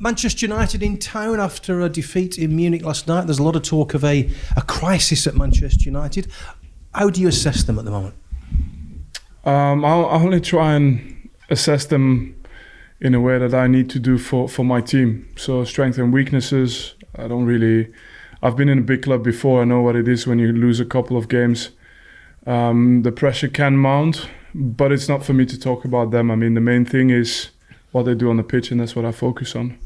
Manchester United in town after a defeat in Munich last night. There's a lot of talk of a crisis at Manchester United. How do you assess them at the moment? I'll only try and assess them in a way that I need to do for my team. So strengths and weaknesses, I've been in a big club before. I know what it is when you lose a couple of games. The pressure can mount, but it's not for me to talk about them. I mean, the main thing is what they do on the pitch, and that's what I focus on.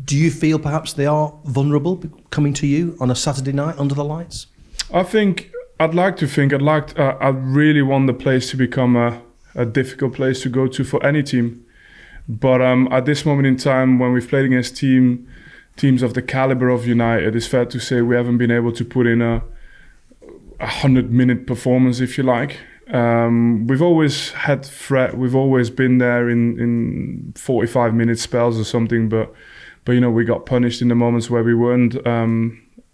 Do you feel perhaps they are vulnerable coming to you on a Saturday night under the lights? I really want the place to become a difficult place to go to for any team. But at this moment in time, when we've played against teams of the caliber of United, it's fair to say we haven't been able to put in a 100-minute performance, if you like. We've always had threat. We've always been there in 45-minute spells or something. But we got punished in the moments where we weren't.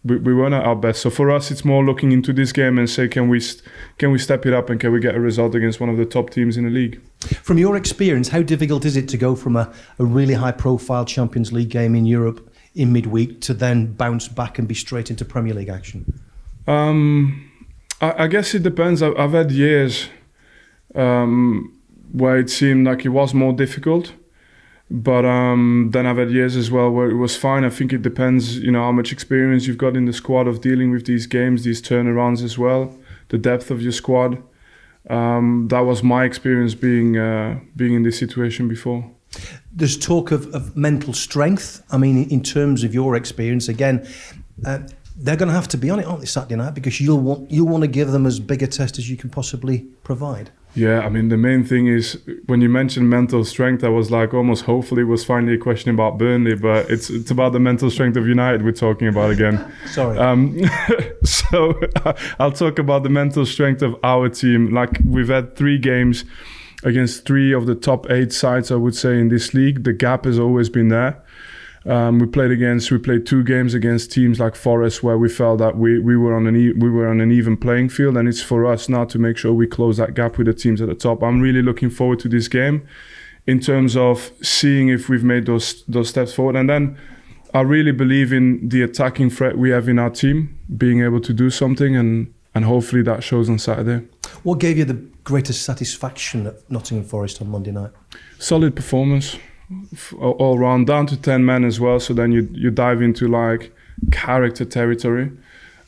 We weren't at our best. So for us, it's more looking into this game and say, can we step it up and can we get a result against one of the top teams in the league? From your experience, how difficult is it to go from a really high-profile Champions League game in Europe in midweek to then bounce back and be straight into Premier League action? I guess it depends. I've had years where it seemed like it was more difficult. But then I've had years as well where it was fine. I think it depends, how much experience you've got in the squad of dealing with these games, these turnarounds as well, the depth of your squad. That was my experience being in this situation before. There's talk of mental strength. I mean, in terms of your experience, again, they're going to have to be on it, aren't they, Saturday night? Because you'll want to give them as big a test as you can possibly provide. Yeah, I mean, the main thing is, when you mentioned mental strength, I was like, almost hopefully it was finally a question about Burnley, but it's about the mental strength of United we're talking about again. Sorry. So I'll talk about the mental strength of our team. Like, we've had 3 games against 3 of the top 8 sides, I would say, in this league. The gap has always been there. We played 2 games against teams like Forest where we felt that we were on an even playing field, and it's for us now to make sure we close that gap with the teams at the top. I'm really looking forward to this game in terms of seeing if we've made those steps forward, and then I really believe in the attacking threat we have in our team being able to do something, and hopefully that shows on Saturday. What gave you the greatest satisfaction at Nottingham Forest on Monday night? Solid performance. All round, down to 10 men as well, so then you dive into like character territory,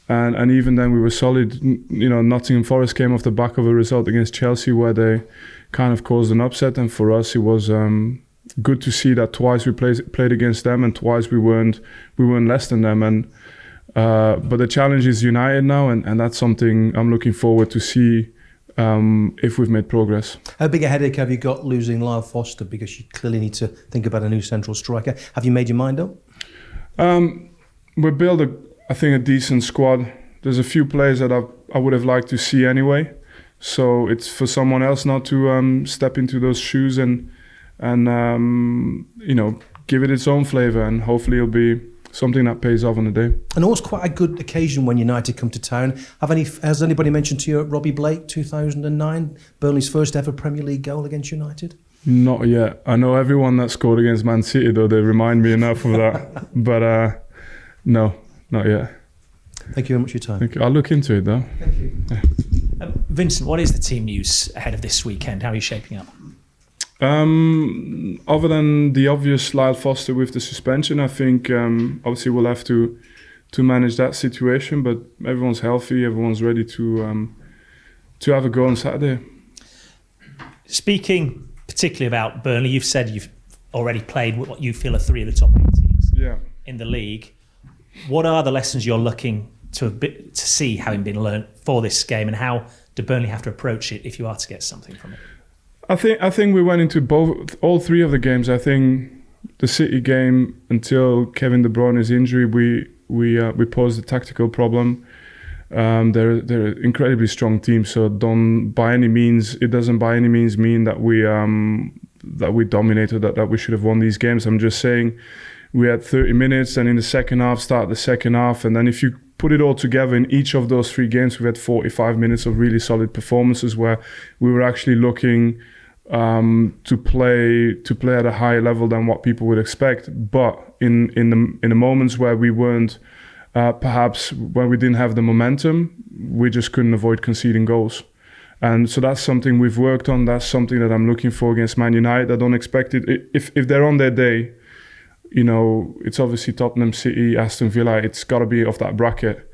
and even then we were solid. Nottingham Forest came off the back of a result against Chelsea where they kind of caused an upset, and for us it was good to see that twice we played against them and twice we weren't less than them, and but the challenge is United now, and that's something I'm looking forward to see if we've made progress. How big a headache have you got losing Lyle Foster? Because you clearly need to think about a new central striker. Have you made your mind up? We built a decent squad. There's a few players that I would have liked to see anyway. So it's for someone else now to step into those shoes and give it its own flavour, and hopefully it'll be something that pays off on the day. And always quite a good occasion when United come to town. Has anybody mentioned to you Robbie Blake, 2009, Burnley's first ever Premier League goal against United? Not yet. I know everyone that scored against Man City, though. They remind me enough of that. But no, not yet. Thank you very much for your time. Thank you. I'll look into it, though. Thank you. Yeah. Vincent, what is the team news ahead of this weekend? How are you shaping up? Other than the obvious Lyle Foster with the suspension, I think obviously we'll have to manage that situation, but everyone's healthy, everyone's ready to have a go on Saturday. Speaking particularly about Burnley, you've said you've already played what you feel are 3 of the top 8 teams in the league. What are the lessons you're looking to see having been learnt for this game, and how do Burnley have to approach it if you are to get something from it? I think we went into all 3 of the games. I think the City game, until Kevin De Bruyne's injury, we posed a tactical problem. They're an incredibly strong team, so it doesn't by any means mean that we dominated, that we should have won these games. I'm just saying we had 30 minutes, and in the second half, and then if you put it all together in each of those 3 games, we had 45 minutes of really solid performances where we were actually looking to play at a higher level than what people would expect. But in the moments where we weren't, perhaps when we didn't have the momentum, we just couldn't avoid conceding goals. And so that's something we've worked on. That's something that I'm looking for against Man United. I don't expect it. If they're on their day, you know, it's obviously Tottenham, City, Aston Villa. It's got to be of that bracket.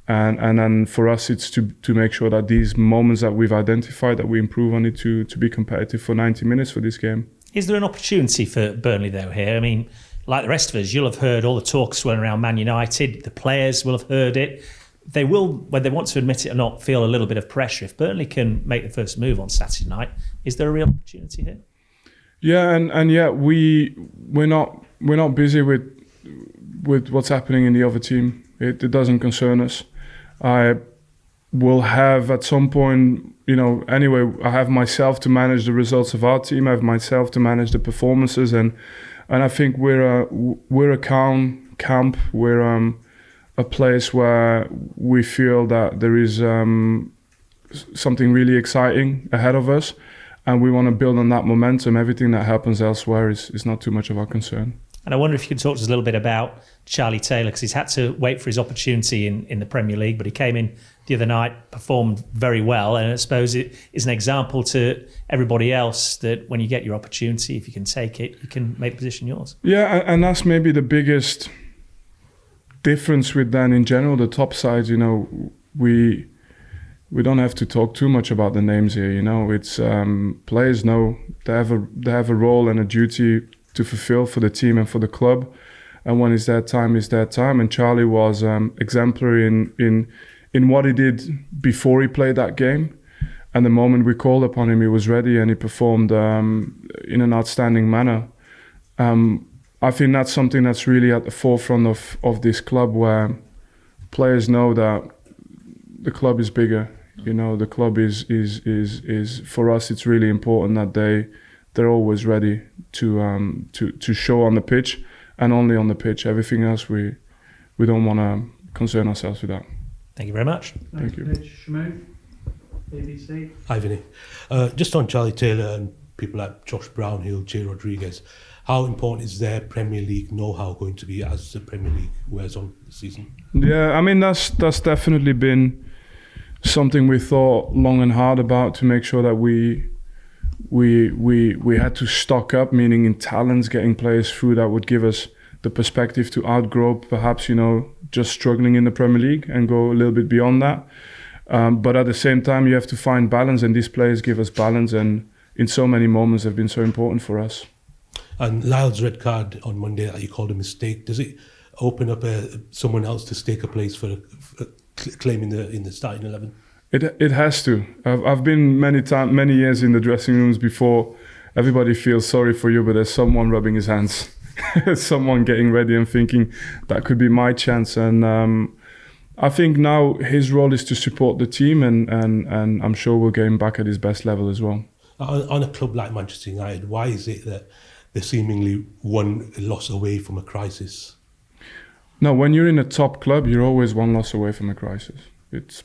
And then for us, it's to make sure that these moments that we've identified, that we improve on it to be competitive for 90 minutes for this game. Is there an opportunity for Burnley, though, here? I mean, like the rest of us, you'll have heard all the talk swirling around Man United. The players will have heard it. They will, whether they want to admit it or not, feel a little bit of pressure. If Burnley can make the first move on Saturday night, is there a real opportunity here? Yeah, and yeah, we're not busy with what's happening in the other team. It doesn't concern us. I will have at some point, you know, anyway, I have myself to manage the results of our team. I have myself to manage the performances, and I think we're a calm camp. We're a place where we feel that there is something really exciting ahead of us, and we want to build on that momentum. Everything that happens elsewhere is not too much of our concern. And I wonder if you could talk to us a little bit about Charlie Taylor, because he's had to wait for his opportunity in the Premier League, but he came in the other night, performed very well, and I suppose it is an example to everybody else that when you get your opportunity, if you can take it, you can make the position yours. Yeah, and that's maybe the biggest difference with Dan in general, the top sides. You know, we don't have to talk too much about the names here. You know, it's players know they have a role and a duty to fulfill for the team and for the club, and when it's their time, it's their time. And Charlie was exemplary in what he did before he played that game, and the moment we called upon him, he was ready and he performed in an outstanding manner. I think that's something that's really at the forefront of this club, where players know that the club is bigger. You know, the club is for us. It's really important that they're always ready to show on the pitch, and only on the pitch. Everything else we don't want to concern ourselves with that. Thank you very much. Thank you. Shimon, ABC. Hi Vinny. Just on Charlie Taylor and people like Josh Brownhill, Jay Rodriguez, how important is their Premier League know-how going to be as the Premier League wears on this season? Yeah, I mean that's definitely been something we thought long and hard about, to make sure that we had to stock up, meaning in talents, getting players through that would give us the perspective to outgrow perhaps, you know, just struggling in the Premier League and go a little bit beyond that. But at the same time, you have to find balance, and these players give us balance, and in so many moments have been so important for us. And Lyle's red card on Monday that you called a mistake, does it open up someone else to stake a place for claim in the starting 11? It has to. I've been many years in the dressing rooms before. Everybody feels sorry for you, but there's someone rubbing his hands, someone getting ready and thinking that could be my chance. And I think now his role is to support the team, and I'm sure we'll get him back at his best level as well. On a club like Manchester United, why is it that they're seemingly one loss away from a crisis? No, when you're in a top club, you're always one loss away from a crisis. It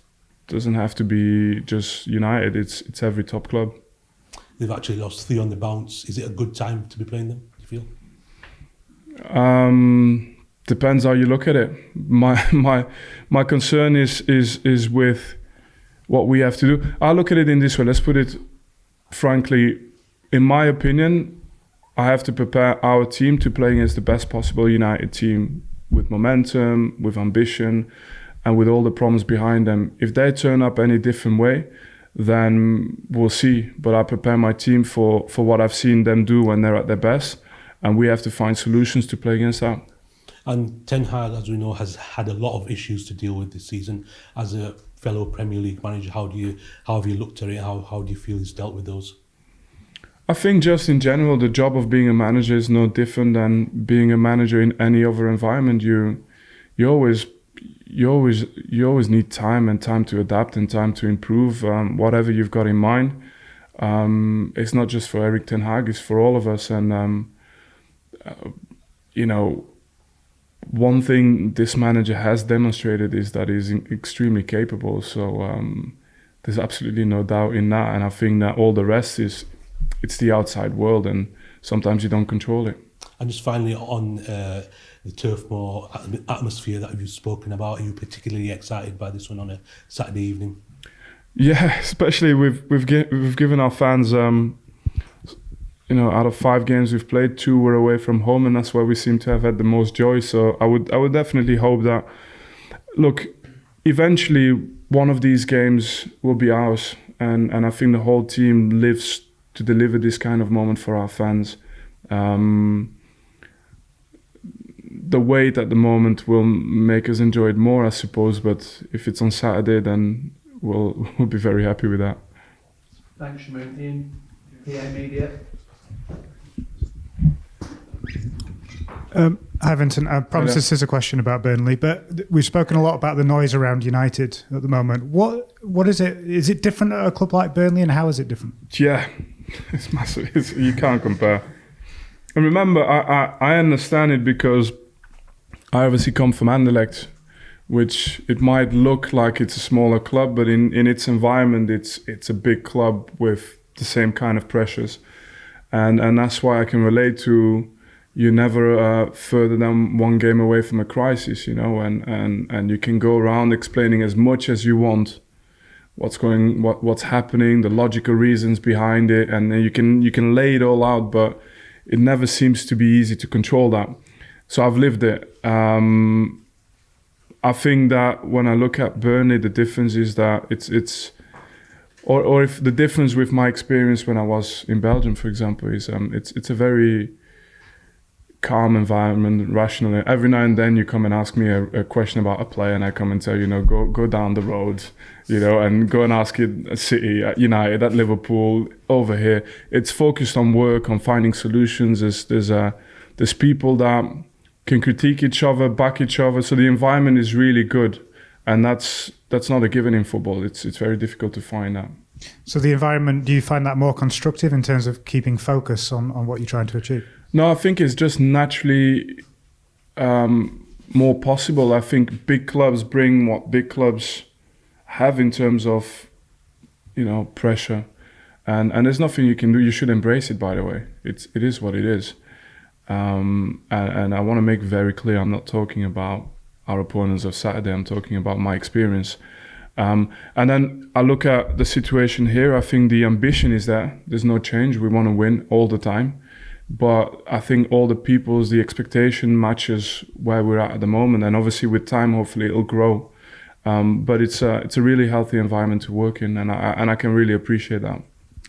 doesn't have to be just United, it's every top club. They've actually lost 3 on the bounce. Is it a good time to be playing them, do you feel? Depends how you look at it. My concern is with what we have to do. I look at it in this way. Let's put it frankly. In my opinion, I have to prepare our team to play against the best possible United team, with momentum, with ambition, and with all the promise behind them. If they turn up any different way, then we'll see. But I prepare my team for what I've seen them do when they're at their best, and we have to find solutions to play against that. And Ten Hag, as we know, has had a lot of issues to deal with this season. As a fellow Premier League manager, how have you looked at it? How do you feel he's dealt with those? I think just in general, the job of being a manager is no different than being a manager in any other environment. You always need time, and time to adapt, and time to improve whatever you've got in mind. It's not just for Erik Ten Hag, it's for all of us. And one thing this manager has demonstrated is that he's extremely capable. So there's absolutely no doubt in that. And I think that all the rest is it's the outside world, and sometimes you don't control it. And just finally on the Turf Moor atmosphere that you've spoken about, are you particularly excited by this one on a Saturday evening? Yeah, especially we've given our fans, out of 5 games we've played, 2 were away from home, and that's where we seem to have had the most joy. So I would definitely hope that, look, eventually one of these games will be ours, and I think the whole team lives to deliver this kind of moment for our fans. The wait at the moment will make us enjoy it more, I suppose, but if it's on Saturday, then we'll be very happy with that. Thanks, Shamoon. Ian, PA Media. Hi Vincent, I promise this is a question about Burnley, but we've spoken a lot about the noise around United at the moment. What is it? Is it different at a club like Burnley, and how is it different? Yeah, it's massive. You can't compare. And remember, I understand it because I obviously come from Anderlecht, which it might look like it's a smaller club, but in its environment, it's a big club with the same kind of pressures, and that's why I can relate to. You're never further than 1 game away from a crisis, and you can go around explaining as much as you want what's happening, the logical reasons behind it, and then you can lay it all out, but it never seems to be easy to control that. So I've lived it. I think that when I look at Burnley, the difference is that it's if the difference with my experience when I was in Belgium, for example, is it's a very calm environment, rational. Every now and then you come and ask me a question about a player, and I come and tell you, go down the road, and go and ask it at City, at United, at Liverpool, over here. It's focused on work, on finding solutions. There's people that can critique each other, back each other. So the environment is really good, and that's not a given in football. It's very difficult to find that. So the environment, do you find that more constructive in terms of keeping focus on what you're trying to achieve? No, I think it's just naturally more possible. I think big clubs bring what big clubs have in terms of, pressure, and there's nothing you can do. You should embrace it. By the way, it is what it is, and I want to make very clear, I'm not talking about our opponents of Saturday. I'm talking about my experience. And then I look at the situation here. I think the ambition is there. There's no change. We want to win all the time. But I think all the expectation matches where we're at the moment. And obviously with time, hopefully it'll grow. But it's a really healthy environment to work in. And I can really appreciate that.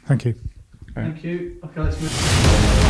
Thank you. Thank you. Okay, let's move.